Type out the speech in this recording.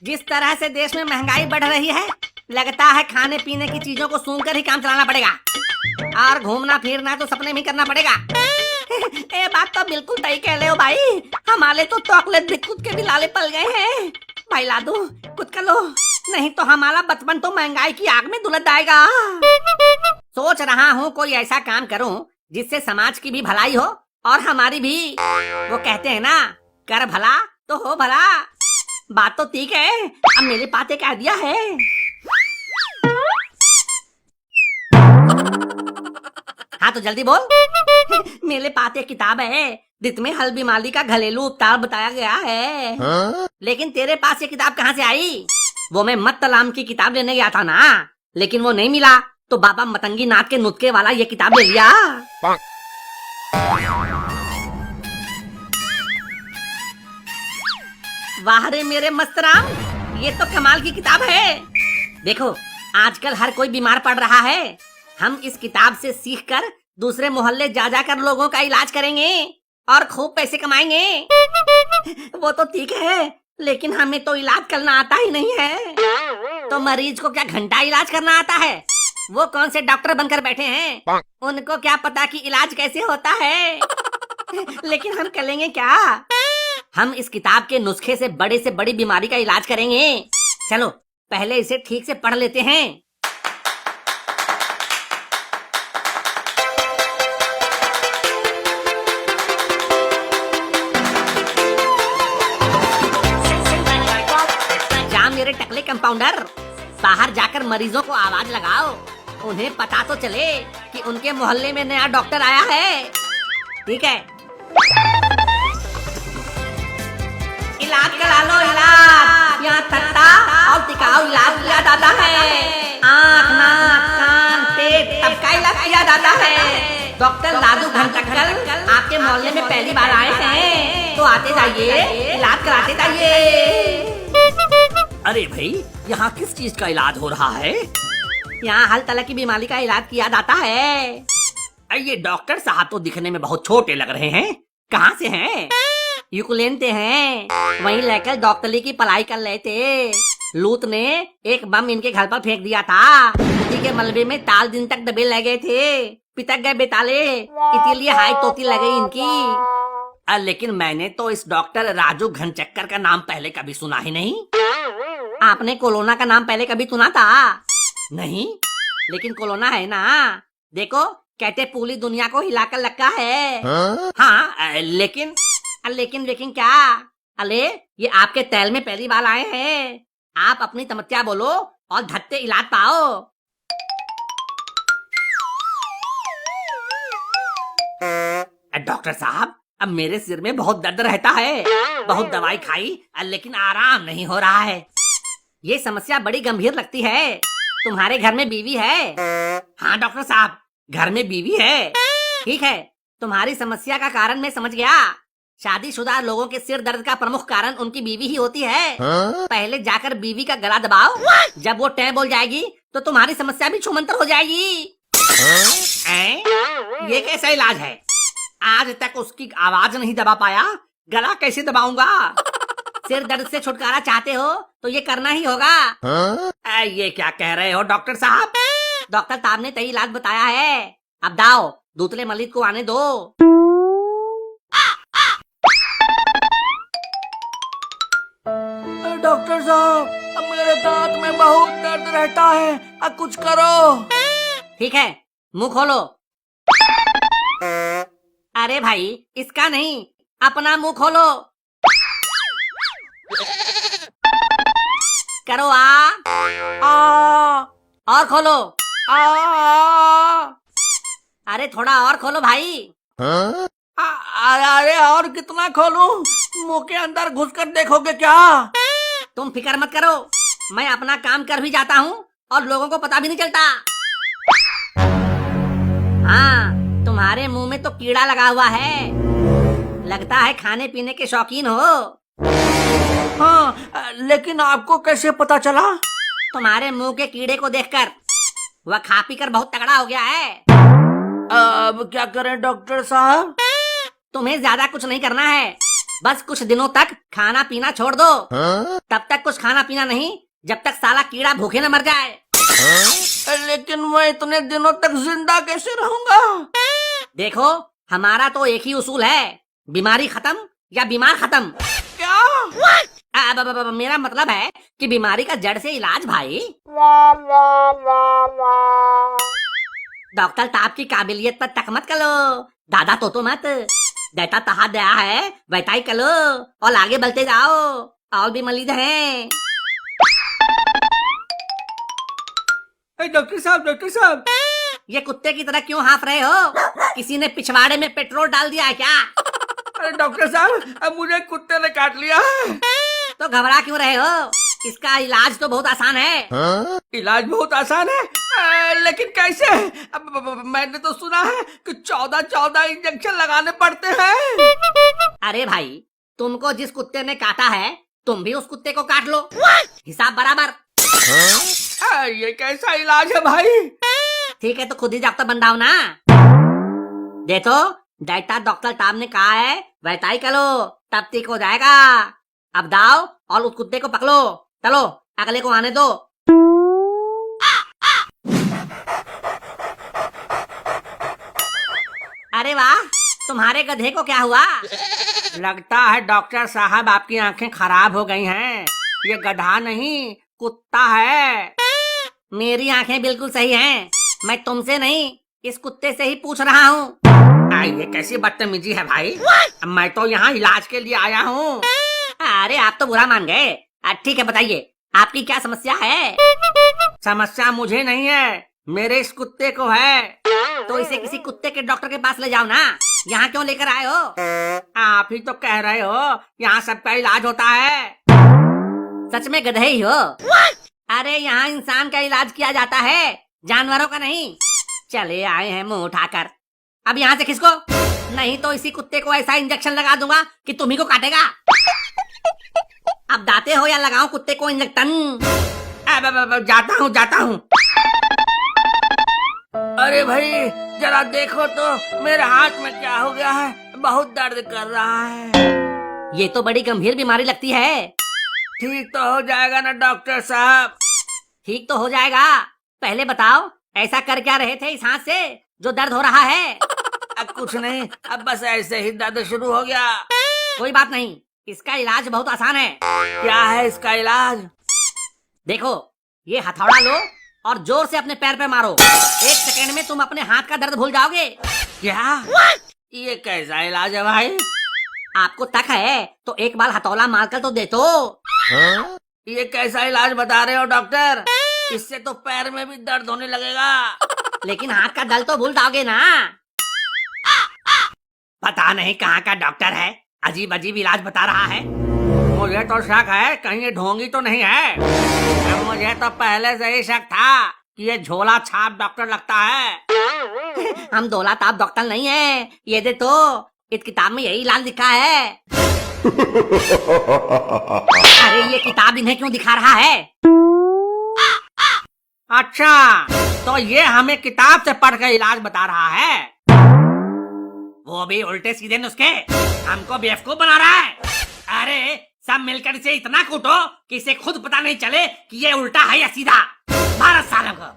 जिस तरह से देश में महंगाई बढ़ रही है, लगता है खाने पीने की चीजों को सूंघ कर ही काम चलाना पड़ेगा और घूमना फिरना तो सपने में करना पड़ेगा। ये बात तो बिल्कुल सही कह रहे हो भाई। हमारे तो चॉकलेट भी खुद के भी लाले पल गए हैं। भाई लादू कुछ कर लो, नहीं तो हमारा बचपन तो महंगाई की आग में धुलस जाएगा। सोच रहा हूँ कोई ऐसा काम करूँ जिससे समाज की भी भलाई हो और हमारी भी। वो कहते हैं ना, कर भला तो हो भला। बात तो ठीक है, अब मेरे पास एक आइडिया है। हाँ तो जल्दी बोल। मेरे पास एक किताब है जिसमें हल बीमारी का घरेलू उपचार बताया गया है। लेकिन तेरे पास ये किताब कहाँ से आई? वो मैं मत्तलाम की किताब लेने गया था ना, लेकिन वो नहीं मिला तो बाबा मतंगी नाथ के नुस्खे वाला ये किताब ले लिया। वाह रे मेरे मस्तराम, ये तो कमाल की किताब है। देखो आजकल हर कोई बीमार पड़ रहा है। हम इस किताब से सीखकर दूसरे मोहल्ले जा जाकर लोगों का इलाज करेंगे और खूब पैसे कमाएंगे। वो तो ठीक है, लेकिन हमें तो इलाज करना आता ही नहीं है। तो मरीज को क्या घंटा इलाज करना आता है? वो कौन से डॉक्टर बनकर बैठे हैं? उनको क्या पता कि इलाज कैसे होता है। लेकिन हम करेंगे क्या? हम इस किताब के नुस्खे से बड़ी बीमारी का इलाज करेंगे। चलो पहले इसे ठीक से पढ़ लेते हैं। जा मेरे टकले कंपाउंडर, बाहर जाकर मरीजों को आवाज लगाओ। उन्हें पता तो चले कि उनके मोहल्ले में नया डॉक्टर आया है। ठीक है, इलाज करा लो इलाज। यहाँ सस्ता और टिकाऊ इलाज किया जाता है। आँख नाक कान पेट सबका इलाज किया जाता है। डॉक्टर लादू घंटक्कल आपके मोहल्ले में पहली बार आए हैं तो आते जाइए, इलाज कराते जाइए। अरे भाई, यहाँ किस चीज का इलाज हो रहा है? यहाँ हर तरह की बीमारी का इलाज किया जाता है। ये डॉक्टर साहब तो दिखने में बहुत छोटे लग रहे हैं। कहाँ से हैं? यूक्रेन से हैं। वहीं लेकर डॉक्टरी की पढ़ाई कर रहे थे। लूत ने एक बम इनके घर पर फेंक दिया था। उसी के मलबे में 4 दिन तक दबे लग गए थे। पिटक गए बेताले, इसीलिए हाई तोती लग गई इनकी। लेकिन मैंने तो इस डॉक्टर राजू घनचक्कर का नाम पहले कभी सुना ही नहीं। आपने कोरोना का नाम पहले कभी सुना था? नहीं। लेकिन कोरोना है ना, देखो कहते पूरी दुनिया को हिलाकर रखा है। हाँ, लेकिन क्या? अरे ये आपके तेल में पहली बार आए हैं। आप अपनी समस्या बोलो और धत्ते इलाज पाओ। डॉक्टर साहब, अब मेरे सिर में बहुत दर्द रहता है। बहुत दवाई खाई लेकिन आराम नहीं हो रहा है। ये समस्या बड़ी गंभीर लगती है। तुम्हारे घर में बीवी है? हाँ डॉक्टर साहब, घर में बीवी है। ठीक है, तुम्हारी समस्या का कारण मैं समझ गया। शादीशुदा लोगों के सिर दर्द का प्रमुख कारण उनकी बीवी ही होती है। पहले जाकर बीवी का गला दबाओ। जब वो टैं बोल जाएगी तो तुम्हारी समस्या भी छूमंतर हो जाएगी। ये कैसा इलाज है? आज तक उसकी आवाज नहीं दबा पाया, गला कैसे दबाऊंगा? सिर दर्द से छुटकारा चाहते हो तो ये करना ही होगा। ये क्या कह रहे हो डॉक्टर साहब? डॉक्टर साहब ने सही इलाज बताया है। अब दाओ दूसरे मरीज को आने दो। डॉक्टर साहब, अब मेरे दांत में बहुत दर्द रहता है, अब कुछ करो। ठीक है, मुंह खोलो। अरे भाई, इसका नहीं, अपना मुंह खोलो। करो और खोलो। अरे थोड़ा और खोलो भाई। अरे और कितना खोलूं? मुंह के अंदर घुसकर देखोगे क्या? तुम फिक्र मत करो, मैं अपना काम कर भी जाता हूँ और लोगों को पता भी नहीं चलता। हाँ, तुम्हारे मुंह में तो कीड़ा लगा हुआ है। लगता है खाने पीने के शौकीन हो। हाँ, लेकिन आपको कैसे पता चला? तुम्हारे मुंह के कीड़े को देखकर। वह खा पी कर बहुत तगड़ा हो गया है। अब क्या करें डॉक्टर साहब? तुम्हें ज्यादा कुछ नहीं करना है। बस कुछ दिनों तक खाना पीना छोड़ दो। तब तक कुछ खाना पीना नहीं, जब तक साला कीड़ा भूखे न मर जाए। लेकिन मैं इतने दिनों तक जिंदा कैसे रहूंगा? देखो, हमारा तो एक ही उसूल है, बीमारी खत्म या बीमार खत्म। क्या? मेरा मतलब है कि बीमारी का जड़ से इलाज भाई। डॉक्टर ताप की काबिलियत पर तक मत करो, दादा तो मत। देता तहा दया है वैता ही करो और आगे बढ़ते जाओ, और भी मरीज हैं। डॉक्टर साहब, ये कुत्ते की तरह क्यों हाँफ रहे हो? किसी ने पिछवाड़े में पेट्रोल डाल दिया है क्या? अरे डॉक्टर साहब, अब मुझे कुत्ते ने काट लिया है। तो घबरा क्यों रहे हो? इसका इलाज तो बहुत आसान है। इलाज बहुत आसान है, लेकिन कैसे? मैंने तो सुना है कि 14 इंजेक्शन लगाने पड़ते हैं। अरे भाई, तुमको जिस कुत्ते ने काटा है, तुम भी उस कुत्ते को काट लो, हिसाब बराबर। ये कैसा इलाज है भाई? ठीक है तो खुद ही डॉक्टर बन जाओ ना। देखो, डायटा डॉक्टर ताब ने कहा है वैसा ही करो, तब ठीक हो जाएगा। अब दाओ और उस कुत्ते को पकड़ो। चलो अगले को आने दो। अरे वाह, तुम्हारे गधे को क्या हुआ? लगता है डॉक्टर साहब आपकी आंखें खराब हो गई हैं। ये गधा नहीं कुत्ता है। मेरी आंखें बिल्कुल सही हैं। मैं तुमसे नहीं, इस कुत्ते से ही पूछ रहा हूँ। ये कैसी बदतमीजी है भाई? मैं तो यहाँ इलाज के लिए आया हूँ। अरे आप तो बुरा मान गए। ठीक है, बताइए आपकी क्या समस्या है? समस्या मुझे नहीं है, मेरे इस कुत्ते को है। तो इसे किसी कुत्ते के डॉक्टर के पास ले जाओ ना, यहाँ क्यों लेकर आए हो? आप ही तो कह रहे हो यहाँ सबका इलाज होता है। सच में गधे ही हो? अरे यहाँ इंसान का इलाज किया जाता है, जानवरों का नहीं। चले आए हैं मुंह उठाकर। अब यहाँ से खिसको, नहीं तो इसी कुत्ते को ऐसा इंजेक्शन लगा दूंगा कि तुम्ही को काटेगा। अब दाते हो या लगाऊं कुत्ते को इंजेक्शन? जाता हूँ। अरे भाई, जरा देखो तो मेरे हाथ में क्या हो गया है, बहुत दर्द कर रहा है। ये तो बड़ी गंभीर बीमारी लगती है। ठीक तो हो जाएगा ना डॉक्टर साहब? ठीक तो हो जाएगा, पहले बताओ ऐसा कर क्या रहे थे इस हाथ से जो दर्द हो रहा है? अब कुछ नहीं, अब बस ऐसे ही दर्द शुरू हो गया। कोई बात नहीं, इसका इलाज बहुत आसान है। क्या है इसका इलाज? देखो, ये हथौड़ा लो और जोर से अपने पैर पे मारो। 1 सेकेंड में तुम अपने हाथ का दर्द भूल जाओगे। क्या? ये कैसा इलाज है भाई? आपको तक है तो एक बार हथौड़ा मारकर तो दे तो। ये कैसा इलाज बता रहे हो डॉक्टर? इससे तो पैर में भी दर्द होने लगेगा। लेकिन हाथ का दर्द तो भूल जाओगे ना। पता नहीं कहाँ का डॉक्टर है, अजीब अजीब इलाज बता रहा है। मुझे तो शक है कहीं ये ढोंगी तो नहीं है। मुझे तो पहले से ही शक था कि ये झोला छाप डॉक्टर लगता है। हम दौला ताप डॉक्टर नहीं है। ये दे तो, इस किताब में यही इलाज लिखा है। अरे ये किताब इन्हें क्यों दिखा रहा है? अच्छा, तो ये हमें किताब से पढ़कर इलाज बता रहा है, वो भी उल्टे सीधे नुस्खे। हमको बेवकूफ बना रहा है। अरे सब मिलकर इसे इतना कूटो कि इसे खुद पता नहीं चले कि ये उल्टा है या सीधा। 12 सालों को।